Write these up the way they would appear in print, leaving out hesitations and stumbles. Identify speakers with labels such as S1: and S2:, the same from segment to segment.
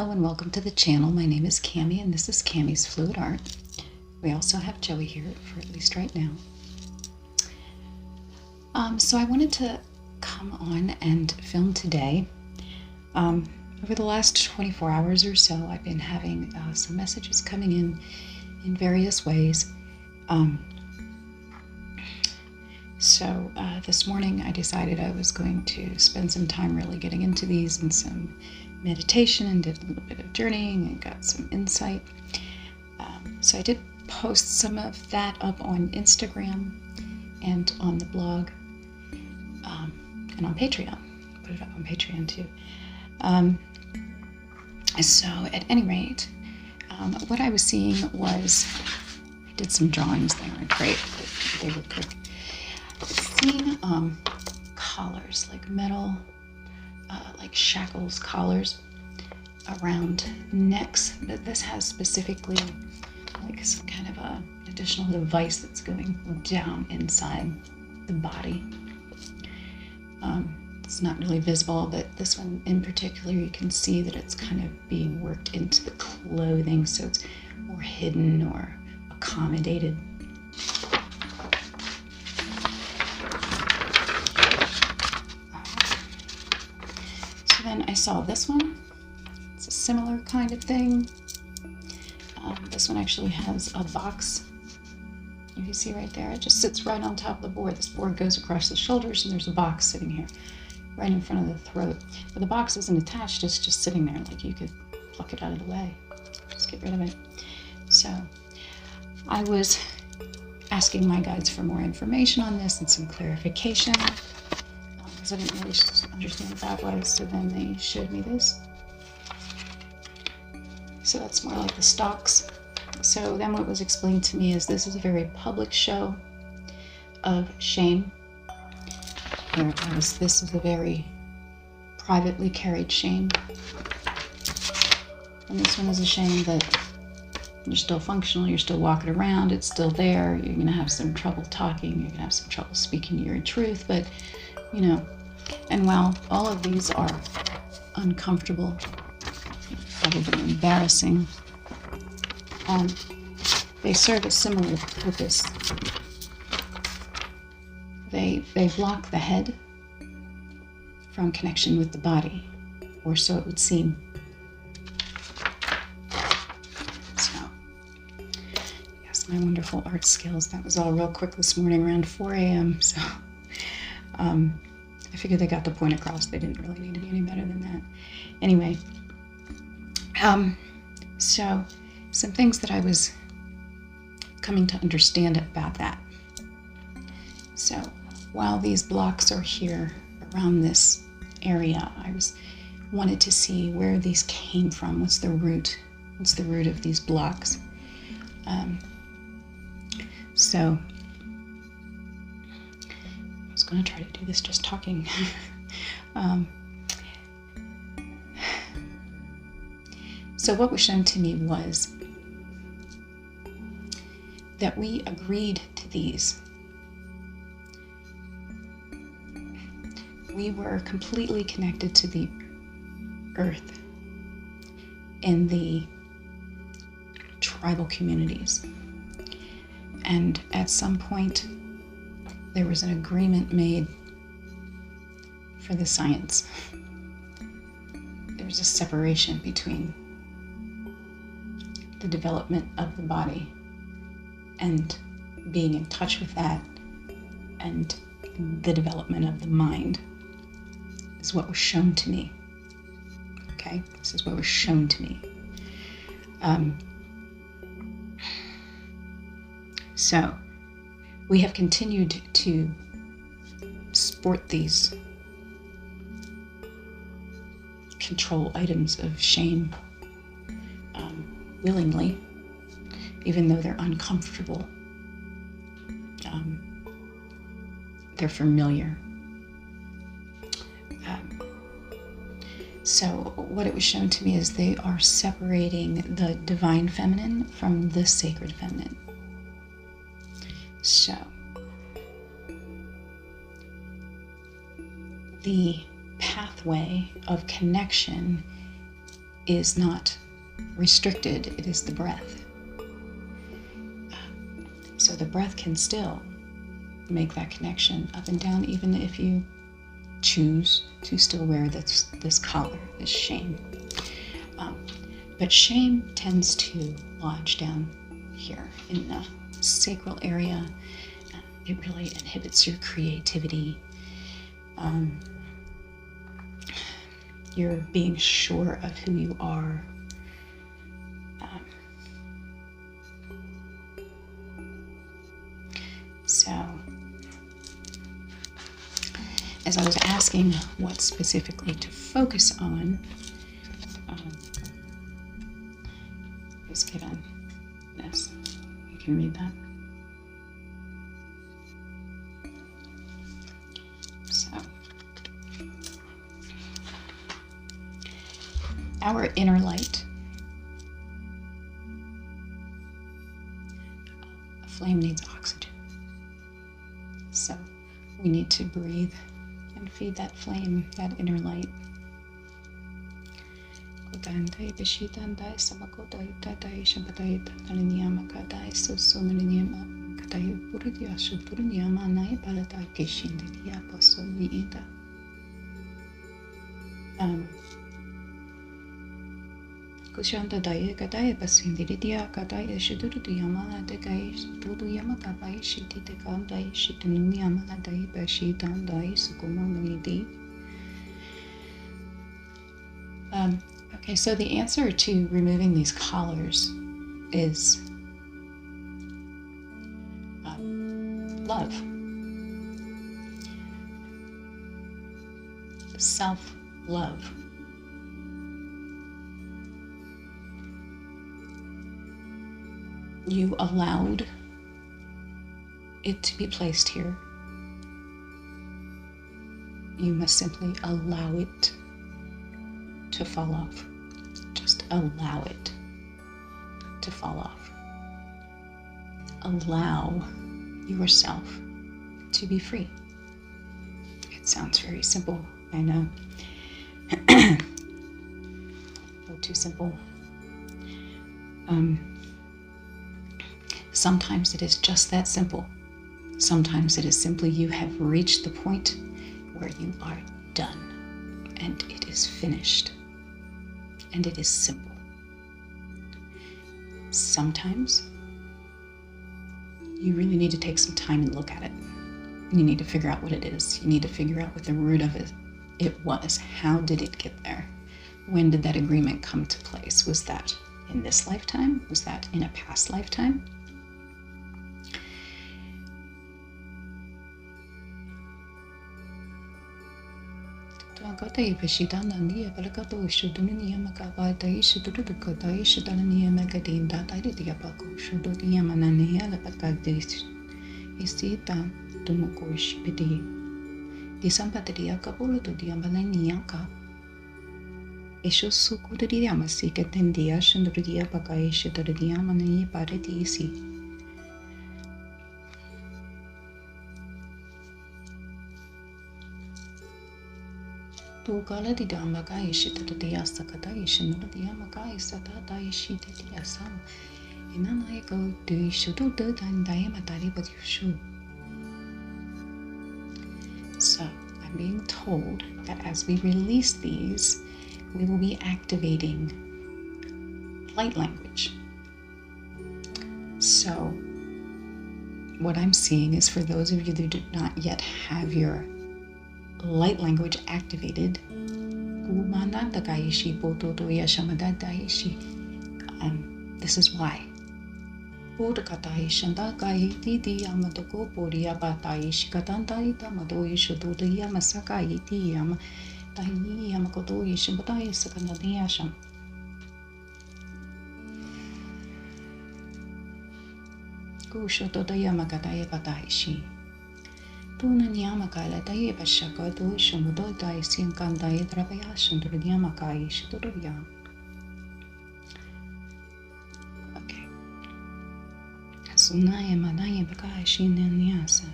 S1: Hello and welcome to the channel. My name is Cami and this is Cami's Fluid Art. We also have Joey here for at least right now. So I wanted to come on and film today. Over the last 24 hours or so, I've been having some messages coming in various ways. So this morning I decided I was going to spend some time really getting into these and some meditation, and did a little bit of journeying and got some insight. So I did post some of that up on Instagram and on the blog and on Patreon. Put it up on Patreon too. So at any rate, what I was seeing was, I did some drawings. They weren't great, but they were quick. Seeing collars, like metal, like shackles, collars around necks. But this has specifically like some kind of a additional device that's going down inside the body. It's not really visible, but this one in particular, you can see that it's kind of being worked into the clothing, so it's more hidden or accommodated. Then I saw this one. It's a similar kind of thing. This one actually has a box. You can see right there, it just sits right on top of the board. This board goes across the shoulders and there's a box sitting here right in front of the throat. But the box isn't attached, it's just sitting there, like you could pluck it out of the way. Just get rid of it. So I was asking my guides for more information on this and some clarification. I didn't really understand what that was, so then they showed me this. So that's more like the stalks. So then what was explained to me is this is a very public show of shame, whereas this is a very privately carried shame. And this one is a shame that you're still functional, you're still walking around, it's still there, you're going to have some trouble talking, you're going to have some trouble speaking your truth, but you know. And while all of these are uncomfortable, probably embarrassing, they serve a similar purpose. They block the head from connection with the body, or so it would seem. So, yes, my wonderful art skills. That was all real quick this morning around 4 a.m. So, I figured they got the point across. They didn't really need to be any better than that. Anyway, so some things that I was coming to understand about that. So while these blocks are here around this area, I wanted to see where these came from. What's the root? What's the root of these blocks? So I was going to try to do this just talking. So what was shown to me was that we agreed to these. We were completely connected to the earth in the tribal communities. And at some point, there was an agreement made for the science. There was a separation between the development of the body and being in touch with that and the development of the mind is what was shown to me. Okay, this is what was shown to me. So we have continued to sport these control items of shame willingly, even though they're uncomfortable. They're familiar. So what it was shown to me is they are separating the divine feminine from the sacred feminine. So the pathway of connection is not restricted, it is the breath. So the breath can still make that connection up and down, even if you choose to still wear this collar, this shame. But shame tends to lodge down here in the sacral area. It really inhibits your creativity. You're being sure of who you are. So, as I was asking what specifically to focus on, I was given this. You can read that. So, our inner light, a flame needs oxygen. So we need to breathe and feed that flame, that inner light. Kushanda daya kadaya basindiridia kadaya shuduru yamala de gais tudu yamaka bai shiti de kandai shitunu yamala dai bashi dandai sukumamidi. Okay, so the answer to removing these collars is love, self-love. You allowed it to be placed here. You must simply allow it to fall off. Just allow it to fall off. Allow yourself to be free. It sounds very simple, I know. Oh, too simple. Sometimes it is just that simple. Sometimes it is simply you have reached the point where you are done and it is finished and it is simple. Sometimes you really need to take some time and look at it. You need to figure out what it is. You need to figure out what the root of it was. How did it get there? When did that agreement come to place? Was that in this lifetime? Was that in a past lifetime? Tukala di damaga ishita di asakata ishinu di amaga isata da ishita di asam. Inana go do ishudu do dan diamatari but you should. So I'm being told that as we release these, we will be activating light language. So what I'm seeing is for those of you that do not yet have your light language activated, this is why. Tuna niamaka dai bashaka do shumudo dai sinkandai drabaya shandur niamaka shituria. Okay. Sunaya manaya baka shinaniasa.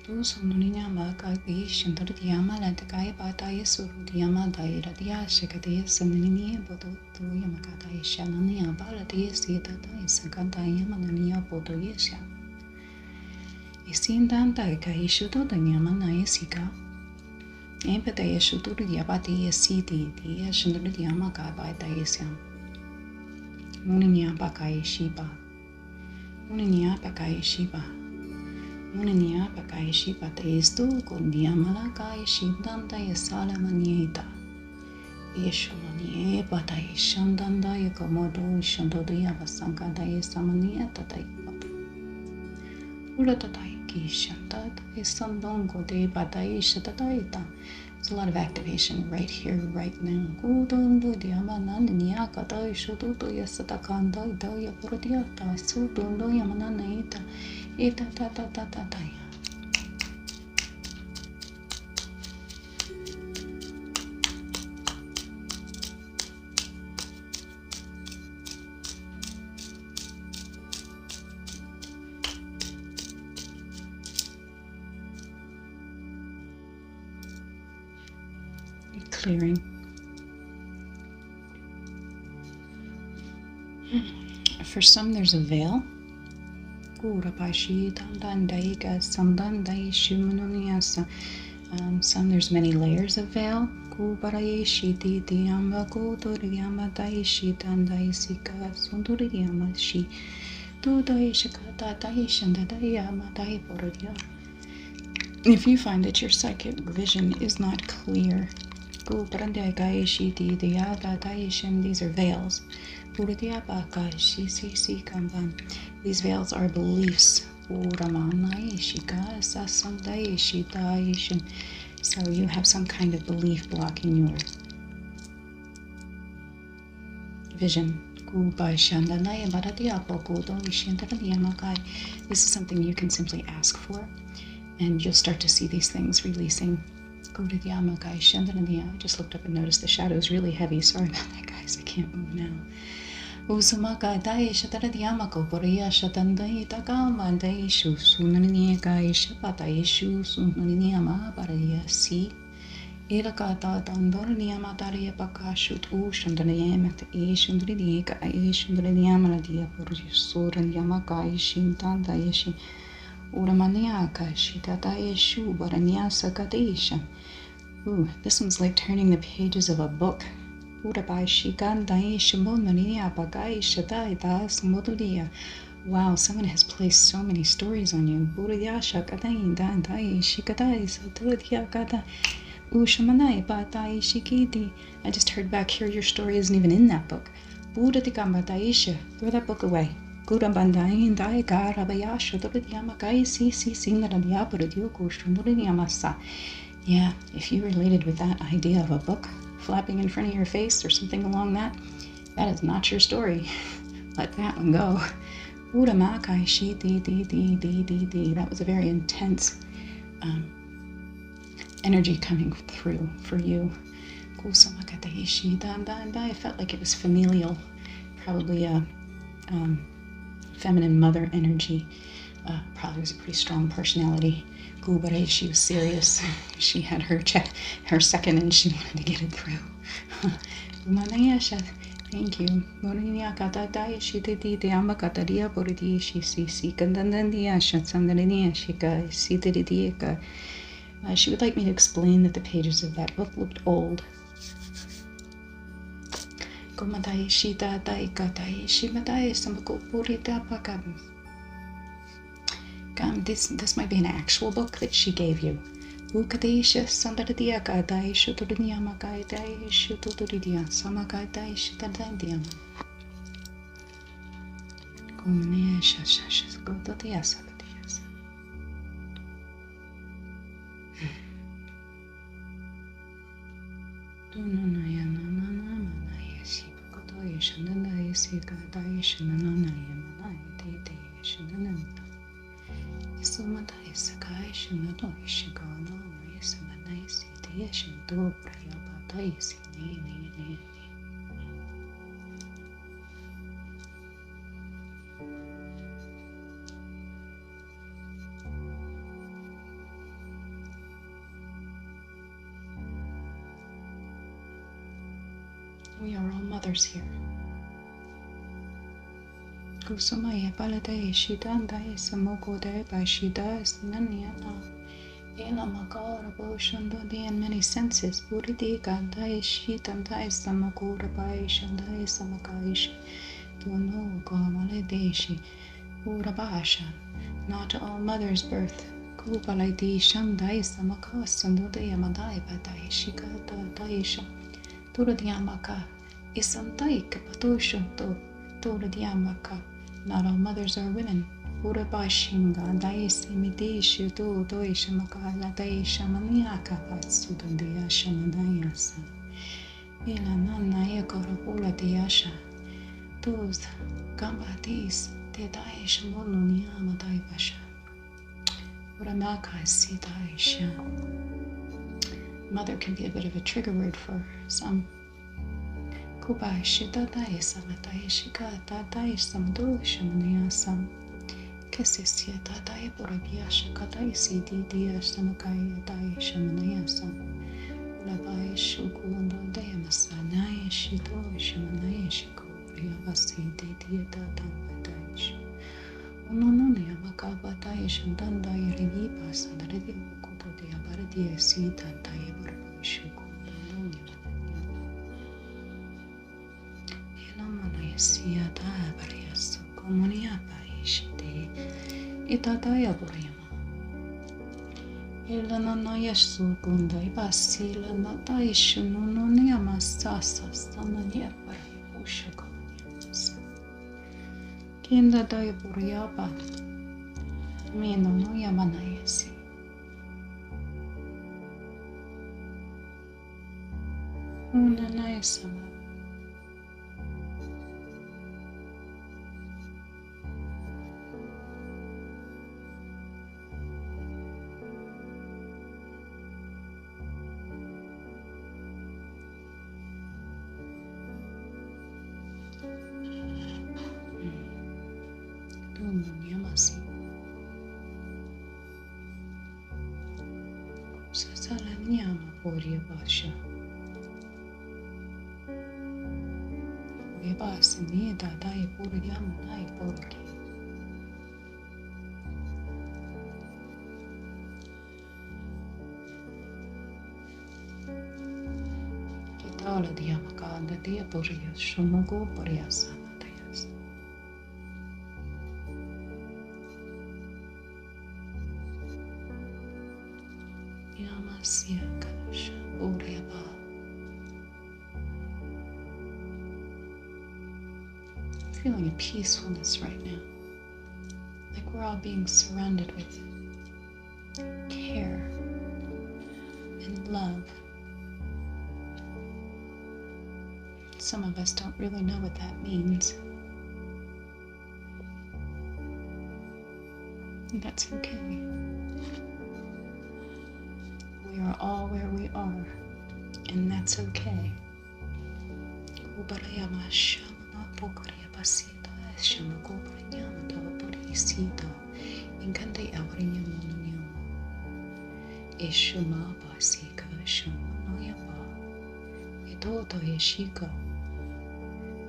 S1: Tu sonuniama kagi shantariyama lantakaya pataya surudiyama dairadia shakadaya sananiya bodo tu yamakataya shananiya baladaya sitataya sankantaya mananiya bodo yesha. Isindanta kai shuto danyama naya sika. Empataya shuturiya pataya siti dia shantariyama kabataya sam. Muniya pakaya shiba. Muniya pakaya shiba. Muniya pakai shiba testu kondia malakai shibdanda ya salamanieta. Yeshumanie patai shandanda ya komodo shandodo ya basankada ya samania tatai patu. Ura tatai ki shandada ya sandongo de patai shatataita. There's a lot of activation right here, right now. Kudondo diamanani niakata shododo ya satakanda ida ya porodiata sudondo ya mananaita. Ita ta ta ta ta ta. Clearing. For some, there's a veil. Some there's many layers of veil. If you find that your psychic vision is not clear, these are veils. These veils are beliefs. So you have some kind of belief blocking your vision. This is something you can simply ask for, and you'll start to see these things releasing. I just looked up and noticed the shadow is really heavy. Sorry about that, guys. I can't move now. Usumaka dai shataradiamako boria shatandai takama dai shu sunaniaka shapata ishu sunaniama baria si Irakata dandorniama daria pakashut ushandaniamat ishundriaka ishundriamanadia pursuran yamaka ishintanda yeshi uramaniaka shitata yeshu barania sakadisha. Ooh, this one's like turning the pages of a book. Wow, someone has placed so many stories on you. I just heard back here your story isn't even in that book. Throw that book away. Yeah, if you related with that idea of a book flapping in front of your face or something along that is not your story. Let that one go. That was a very intense energy coming through for you. I felt like it was familial, probably a feminine mother energy. Probably was a pretty strong personality. She was serious. She had her second and she wanted to get it through. Thank you. She would like me to explain that the pages of that book looked old. This might be an actual book that she gave you. We are all mothers here. Kusumaya palade shidanda samokode by shida sinaniana. Ela makara boshondo in many senses. Buridi gandai shitandai samakura by shandai samakaish. Dono gamale deshi. Urabasha. Not all mothers birth. Kupalai shandai samakasando de yamadai badai shikata daisha. Turadiamaka. Isantai kapatoshanto. Turadiamaka. Not all mothers are women. Urabashinga daisi midishu do doishamaka la daishamaniaka patsudandia shamadayasa. Ila nana yakora pula diasha. Those gambatis te daishamonuniama daibasha. Uramaka sitaisha. Mother can be a bit of a trigger word for some. Kubai shida daisama daishika daisamdo shamanayasam. Kesesya dadaya borabiyasha kadaisi didiya samakaya daisha manayasam. Ulabai shukundo dayamasa naya shito shamanaya shiko riyavasi didiya dadamba daisha. Unononi amakaba daisha dandaya rivipa sandaridi ukuto diyabaradiya sita daya borabai shukundo nonya. Elamanaya siya daya bariyasu komuniapa ishite. Itadaya Burayama. Ilana Yasukunda Ibasila Nataishu no Niama Sasa Samania Ushakamas. Kinda Daya Buryaba Mino no Yamanayasi. Una Naisama. Yamasi. Sasala Nyama Boria Basha. Ebas Nida Dai Buriam Dai Borki. Kitala Diamaka and the Dia Boria Shumago Boriasa. Feeling a peacefulness right now, like we're all being surrounded with care and love. Some of us don't really know what that means, and that's okay. We are all where we are, and that's okay.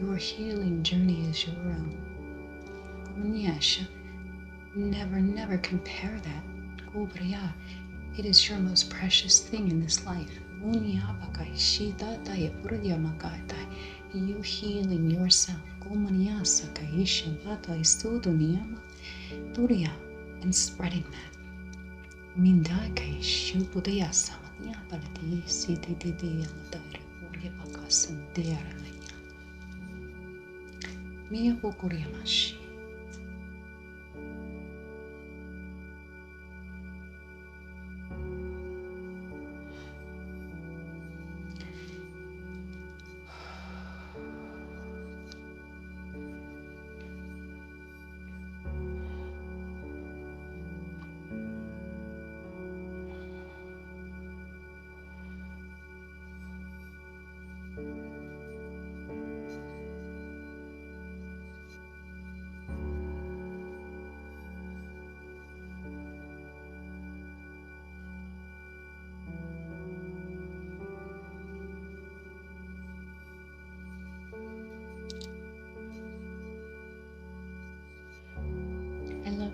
S1: Your healing journey is your own. Never compare that. It is your most precious thing in this life. You healing yourself. And spreading that.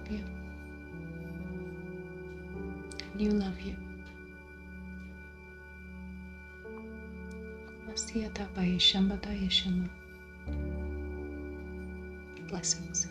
S1: love you. And you love you. Blessings.